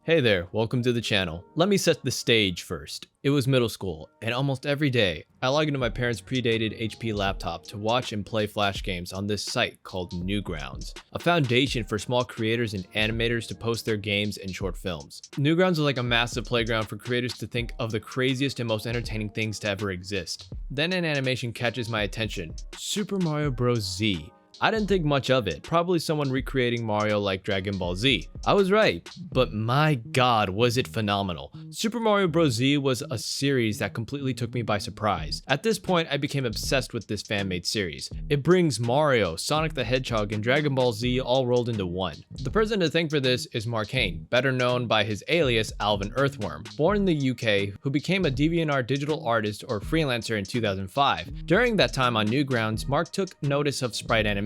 Hey there, welcome to the channel. Let me set the stage first. It was middle school, and almost every day, I log into my parents' predated HP laptop to watch and play Flash games on this site called Newgrounds, a foundation for small creators and animators to post their games and short films. Newgrounds was like a massive playground for creators to think of the craziest and most entertaining things to ever exist. Then an animation catches my attention, Super Mario Bros. Z. I didn't think much of it, probably someone recreating Mario like Dragon Ball Z. I was right, but my god was it phenomenal. Super Mario Bros. Z was a series that completely took me by surprise. At this point, I became obsessed with this fan-made series. It brings Mario, Sonic the Hedgehog, and Dragon Ball Z all rolled into one. The person to thank for this is Mark Hain, better known by his alias Alvin Earthworm, born in the UK, who became a DeviantArt digital artist or freelancer in 2005. During that time on Newgrounds, Mark took notice of sprite animation,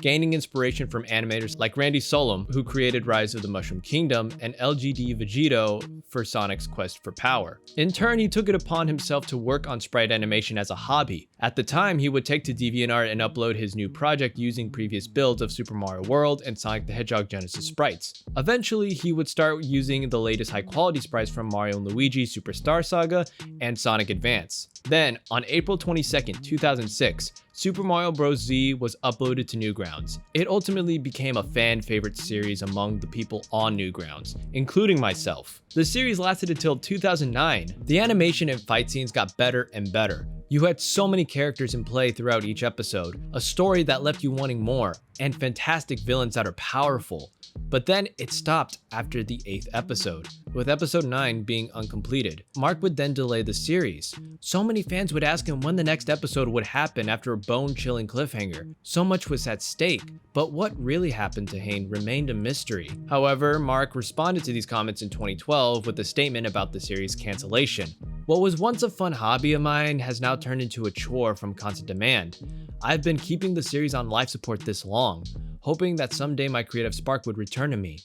gaining inspiration from animators like Randy-Solem, who created Rise of the Mushroom Kingdom, and LGD Vegito for Sonic's quest for power. In turn, he took it upon himself to work on sprite animation as a hobby. At the time, he would take to DeviantArt and upload his new project using previous builds of Super Mario World and Sonic the Hedgehog Genesis sprites. Eventually, he would start using the latest high-quality sprites from Mario & Luigi Superstar Saga and Sonic Advance. Then, on April 22nd, 2006, Super Mario Bros. Z was uploaded to Newgrounds. It ultimately became a fan favorite series among the people on Newgrounds, including myself. The series lasted until 2009. The animation and fight scenes got better and better. You had so many characters in play throughout each episode, a story that left you wanting more, and fantastic villains that are powerful. But then it stopped after the 8th episode, with episode 9 being uncompleted. Mark would then delay the series. So many fans would ask him when the next episode would happen after a bone-chilling cliffhanger. So much was at stake, but what really happened to Hain remained a mystery. However, Mark responded to these comments in 2012 with a statement about the series' cancellation. What was once a fun hobby of mine has now turned into a chore from constant demand. I've been keeping the series on life support this long, hoping that someday my creative spark would return to me.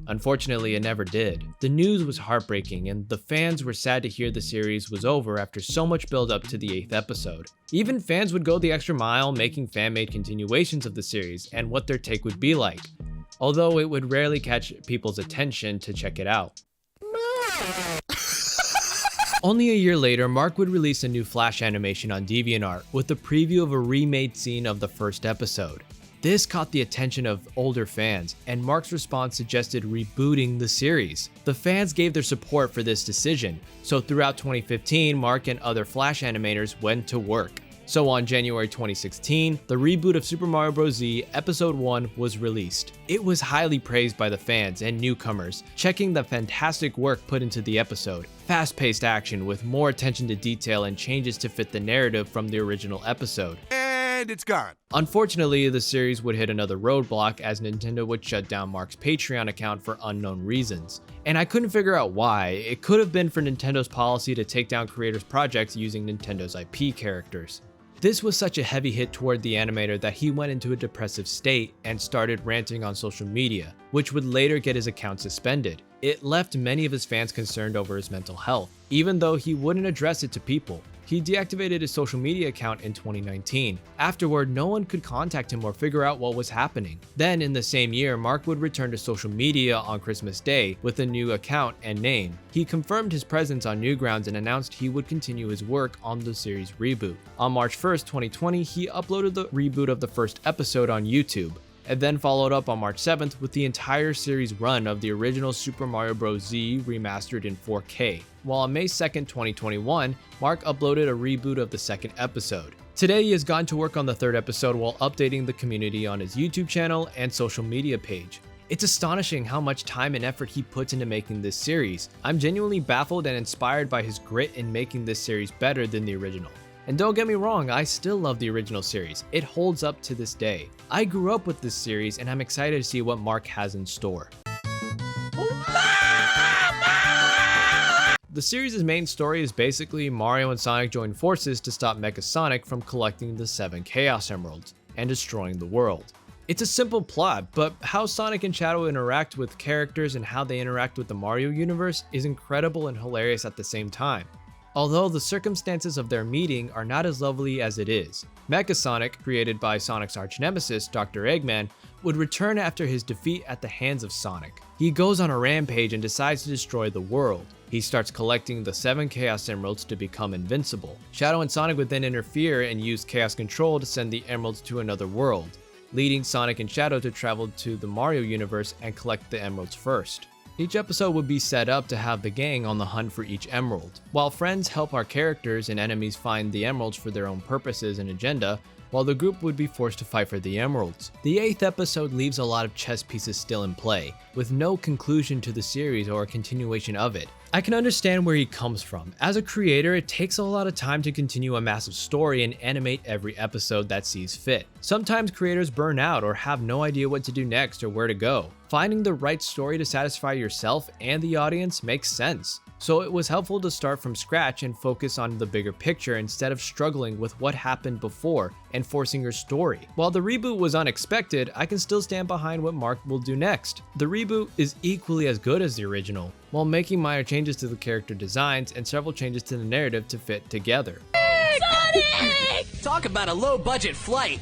Unfortunately, it never did. The news was heartbreaking, and the fans were sad to hear the series was over after so much build up to the 8th episode. Even fans would go the extra mile making fan-made continuations of the series and what their take would be like, although it would rarely catch people's attention to check it out. Only a year later, Mark would release a new Flash animation on DeviantArt with a preview of a remade scene of the first episode. This caught the attention of older fans, and Mark's response suggested rebooting the series. The fans gave their support for this decision, so throughout 2015, Mark and other Flash animators went to work. So on January 2016, the reboot of Super Mario Bros. Z Episode 1 was released. It was highly praised by the fans and newcomers, checking the fantastic work put into the episode. Fast-paced action with more attention to detail and changes to fit the narrative from the original episode. And it's gone. Unfortunately, the series would hit another roadblock as Nintendo would shut down Mark's Patreon account for unknown reasons. And I couldn't figure out why. It could have been for Nintendo's policy to take down creators' projects using Nintendo's IP characters. This was such a heavy hit toward the animator that he went into a depressive state and started ranting on social media, which would later get his account suspended. It left many of his fans concerned over his mental health, even though he wouldn't address it to people. He deactivated his social media account in 2019. Afterward, no one could contact him or figure out what was happening. Then, in the same year, Mark would return to social media on Christmas Day with a new account and name. He confirmed his presence on Newgrounds and announced he would continue his work on the series Reboot. On March 1st, 2020, he uploaded the reboot of the first episode on YouTube, and then followed up on March 7th with the entire series run of the original Super Mario Bros. Z remastered in 4K. While on May 2nd, 2021, Mark uploaded a reboot of the second episode. Today, he has gone to work on the third episode while updating the community on his YouTube channel and social media page. It's astonishing how much time and effort he puts into making this series. I'm genuinely baffled and inspired by his grit in making this series better than the original. And don't get me wrong, I still love the original series. It holds up to this day. I grew up with this series and I'm excited to see what Mark has in store. The series' main story is basically Mario and Sonic join forces to stop Mecha Sonic from collecting the 7 Chaos Emeralds and destroying the world. It's a simple plot, but how Sonic and Shadow interact with characters and how they interact with the Mario universe is incredible and hilarious at the same time. although the circumstances of their meeting are not as lovely as it is. Mecha Sonic, created by Sonic's arch-nemesis, Dr. Eggman, would return after his defeat at the hands of Sonic. He goes on a rampage and decides to destroy the world. He starts collecting the 7 Chaos Emeralds to become invincible. Shadow and Sonic would then interfere and use Chaos Control to send the emeralds to another world, leading Sonic and Shadow to travel to the Mario universe and collect the emeralds first. Each episode would be set up to have the gang on the hunt for each emerald, while friends help our characters and enemies find the emeralds for their own purposes and agenda, while the group would be forced to fight for the emeralds. The 8th episode leaves a lot of chess pieces still in play, with no conclusion to the series or a continuation of it. I can understand where he comes from. As a creator, it takes a lot of time to continue a massive story and animate every episode that sees fit. Sometimes creators burn out or have no idea what to do next or where to go. Finding the right story to satisfy yourself and the audience makes sense. So it was helpful to start from scratch and focus on the bigger picture instead of struggling with what happened before and forcing your story. While the reboot was unexpected, I can still stand behind what Mark will do next. The reboot is equally as good as the original, while making minor changes to the character designs and several changes to the narrative to fit together. Sonic! Talk about a low-budget flight!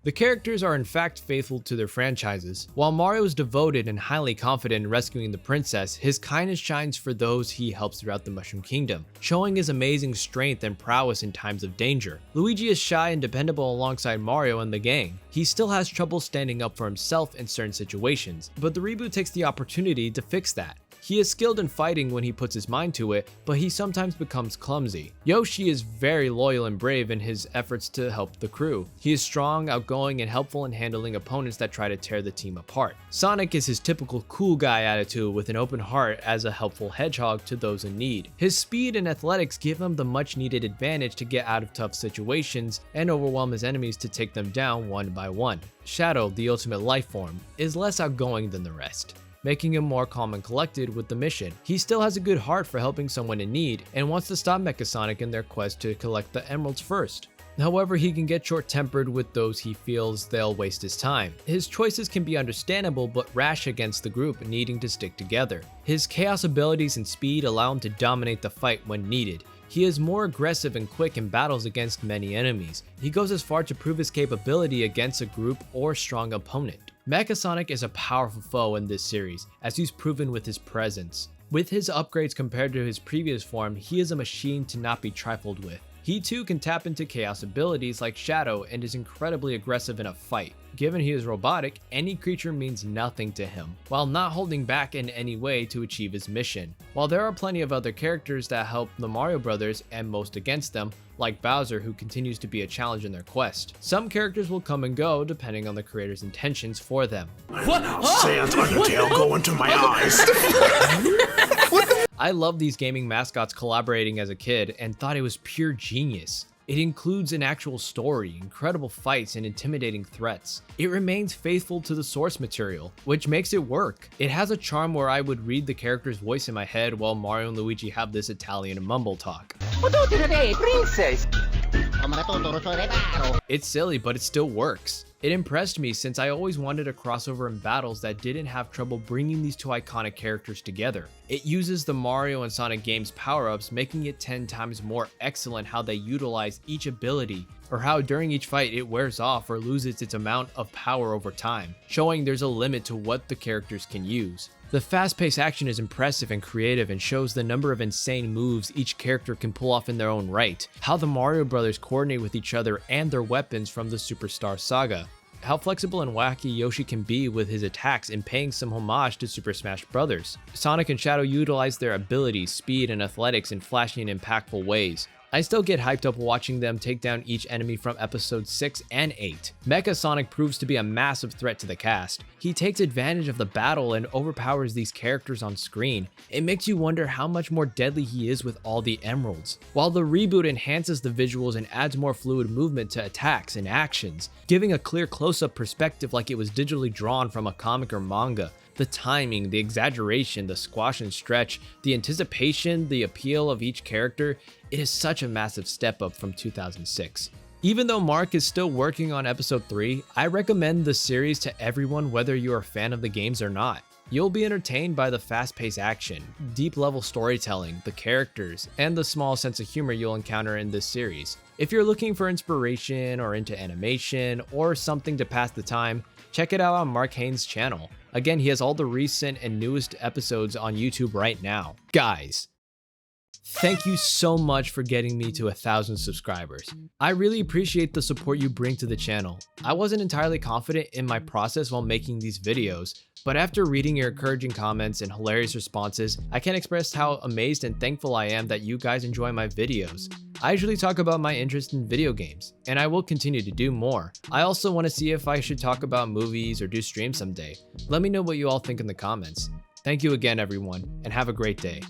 The characters are in fact faithful to their franchises. While Mario is devoted and highly confident in rescuing the princess, his kindness shines for those he helps throughout the Mushroom Kingdom, showing his amazing strength and prowess in times of danger. Luigi is shy and dependable alongside Mario and the gang. He still has trouble standing up for himself in certain situations, but the reboot takes the opportunity to fix that. He is skilled in fighting when he puts his mind to it, but he sometimes becomes clumsy. Yoshi is very loyal and brave in his efforts to help the crew. He is strong, outgoing, and helpful in handling opponents that try to tear the team apart. Sonic is his typical cool guy attitude with an open heart as a helpful hedgehog to those in need. His speed and athletics give him the much needed advantage to get out of tough situations and overwhelm his enemies to take them down one by one. Shadow, the ultimate life form, is less outgoing than the rest, making him more calm and collected with the mission. He still has a good heart for helping someone in need and wants to stop Mecha Sonic in their quest to collect the emeralds first. However, he can get short-tempered with those he feels they'll waste his time. His choices can be understandable but rash against the group needing to stick together. His chaos abilities and speed allow him to dominate the fight when needed. He is more aggressive and quick in battles against many enemies. He goes as far to prove his capability against a group or strong opponent. Mecha Sonic is a powerful foe in this series, as he's proven with his presence. With his upgrades compared to his previous form, he is a machine to not be trifled with. He too can tap into chaos abilities like Shadow and is incredibly aggressive in a fight. Given he is robotic, any creature means nothing to him, while not holding back in any way to achieve his mission. While there are plenty of other characters that help the Mario Brothers and most against them, like Bowser, who continues to be a challenge in their quest. Some characters will come and go depending on the creator's intentions for them. What? Sans Undertale go into my eyes. I love these gaming mascots collaborating as a kid and thought it was pure genius. It includes an actual story, incredible fights, and intimidating threats. It remains faithful to the source material, which makes it work. It has a charm where I would read the character's voice in my head while Mario and Luigi have this Italian mumble talk. It's silly, but it still works. It impressed me since I always wanted a crossover in battles that didn't have trouble bringing these two iconic characters together. It uses the Mario and Sonic games power-ups, making it 10 times more excellent how they utilize each ability, or how during each fight it wears off or loses its amount of power over time, showing there's a limit to what the characters can use. The fast-paced action is impressive and creative and shows the number of insane moves each character can pull off in their own right, how the Mario Brothers coordinate with each other and their weapons from the Superstar Saga, how flexible and wacky Yoshi can be with his attacks and paying some homage to Super Smash Bros. Sonic and Shadow utilize their abilities, speed, and athletics in flashy and impactful ways. I still get hyped up watching them take down each enemy from episodes 6 and 8. Mecha Sonic proves to be a massive threat to the cast. He takes advantage of the battle and overpowers these characters on screen. It makes you wonder how much more deadly he is with all the emeralds. While the reboot enhances the visuals and adds more fluid movement to attacks and actions, giving a clear close-up perspective like it was digitally drawn from a comic or manga. The timing, the exaggeration, the squash and stretch, the anticipation, the appeal of each character, it is such a massive step up from 2006. Even though Mark is still working on episode 3, I recommend the series to everyone whether you're a fan of the games or not. You'll be entertained by the fast-paced action, deep-level storytelling, the characters, and the small sense of humor you'll encounter in this series. If you're looking for inspiration or into animation or something to pass the time, check it out on Mark Haynes' channel. Again, he has all the recent and newest episodes on YouTube right now. Guys, thank you so much for getting me to 1,000 subscribers. I really appreciate the support you bring to the channel. I wasn't entirely confident in my process while making these videos, but after reading your encouraging comments and hilarious responses, I can't express how amazed and thankful I am that you guys enjoy my videos. I usually talk about my interest in video games, and I will continue to do more. I also want to see if I should talk about movies or do streams someday. Let me know what you all think in the comments. Thank you again, everyone, and have a great day.